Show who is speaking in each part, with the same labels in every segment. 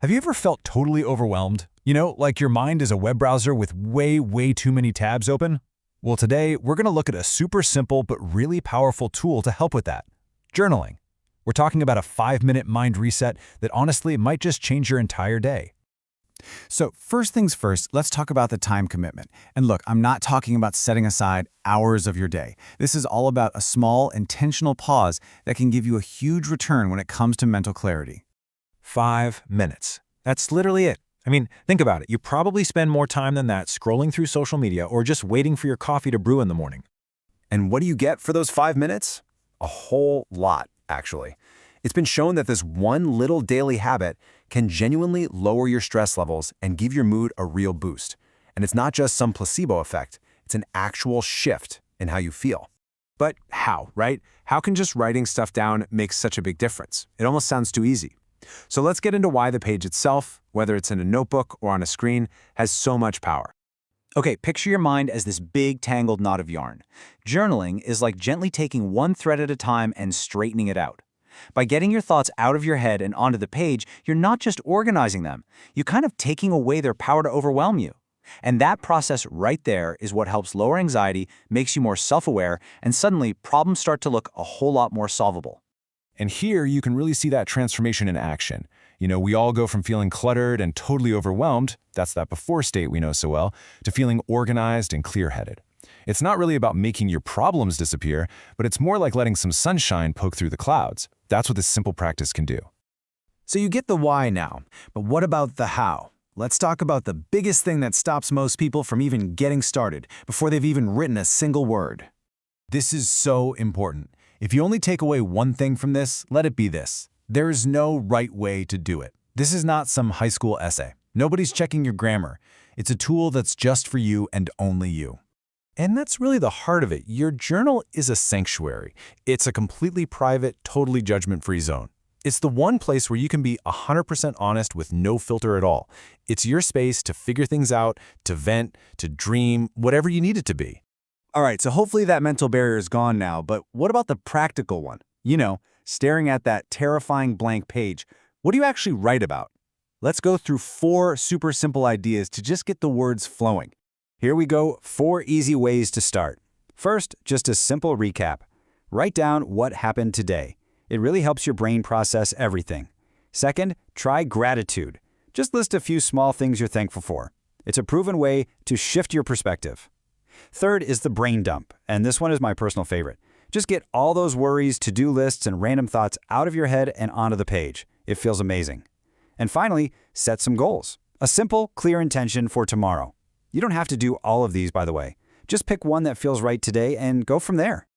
Speaker 1: Have you ever felt totally overwhelmed? Like your mind is a web browser with way too many tabs open? Well, today we're going to look at a super simple but really powerful tool to help with that: journaling. We're talking about a 5-minute mind reset that honestly might just change your entire day.
Speaker 2: So first things first, let's talk about the time commitment. And look, I'm not talking about setting aside hours of your day. This is all about a small, intentional pause that can give you a huge return when it comes to mental clarity.
Speaker 3: 5 minutes. That's literally it. Think about it. You probably spend more time than that scrolling through social media or just waiting for your coffee to brew in the morning.
Speaker 4: And what do you get for those 5 minutes? A whole lot, actually. It's been shown that this one little daily habit can genuinely lower your stress levels and give your mood a real boost. And it's not just some placebo effect. It's an actual shift in how you feel.
Speaker 5: But how, right? How can just writing stuff down make such a big difference? It almost sounds too easy. So let's get into why the page itself, whether it's in a notebook or on a screen, has so much power.
Speaker 2: Okay, picture your mind as this big tangled knot of yarn. Journaling is like gently taking one thread at a time and straightening it out. By getting your thoughts out of your head and onto the page, you're not just organizing them, you're kind of taking away their power to overwhelm you. And that process right there is what helps lower anxiety, makes you more self-aware, and suddenly problems start to look a whole lot more solvable.
Speaker 1: And here you can really see that transformation in action. We all go from feeling cluttered and totally overwhelmed, that's that before state we know so well, to feeling organized and clear-headed. It's not really about making your problems disappear, but it's more like letting some sunshine poke through the clouds. That's what this simple practice can do.
Speaker 2: So you get the why now, but what about the how? Let's talk about the biggest thing that stops most people from even getting started, before they've even written a single word.
Speaker 1: This is so important. If you only take away one thing from this, let it be this: there is no right way to do it. This is not some high school essay. Nobody's checking your grammar. It's a tool that's just for you and only you. And that's really the heart of it. Your journal is a sanctuary. It's a completely private, totally judgment-free zone. It's the one place where you can be 100% honest with no filter at all. It's your space to figure things out, to vent, to dream, whatever you need it to be.
Speaker 2: All right, so hopefully that mental barrier is gone now, but what about the practical one? Staring at that terrifying blank page. What do you actually write about? Let's go through 4 super simple ideas to just get the words flowing. Here we go, 4 easy ways to start. First, just a simple recap. Write down what happened today. It really helps your brain process everything. Second, try gratitude. Just list a few small things you're thankful for. It's a proven way to shift your perspective. Third is the brain dump, and this one is my personal favorite. Just get all those worries, to-do lists, and random thoughts out of your head and onto the page. It feels amazing. And finally, set some goals. A simple, clear intention for tomorrow. You don't have to do all of these, by the way. Just pick one that feels right today and go from there.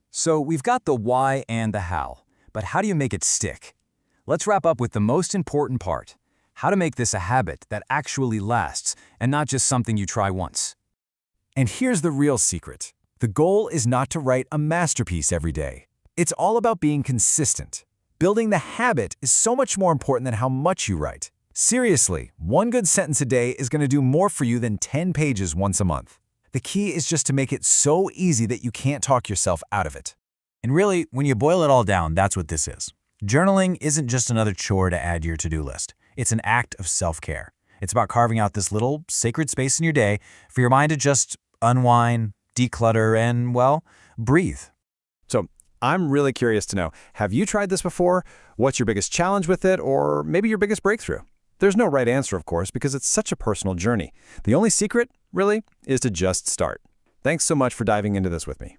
Speaker 1: So we've got the why and the how, but how do you make it stick? Let's wrap up with the most important part: how to make this a habit that actually lasts and not just something you try once. And here's the real secret. The goal is not to write a masterpiece every day. It's all about being consistent. Building the habit is so much more important than how much you write. Seriously, one good sentence a day is going to do more for you than 10 pages once a month. The key is just to make it so easy that you can't talk yourself out of it.
Speaker 3: And really, when you boil it all down, that's what this is. Journaling isn't just another chore to add to your to-do list. It's an act of self-care. It's about carving out this little sacred space in your day for your mind to just unwind, declutter, and, well, breathe.
Speaker 5: So I'm really curious to know, have you tried this before? What's your biggest challenge with it, or maybe your biggest breakthrough? There's no right answer, of course, because it's such a personal journey. The only secret, really, is to just start. Thanks so much for diving into this with me.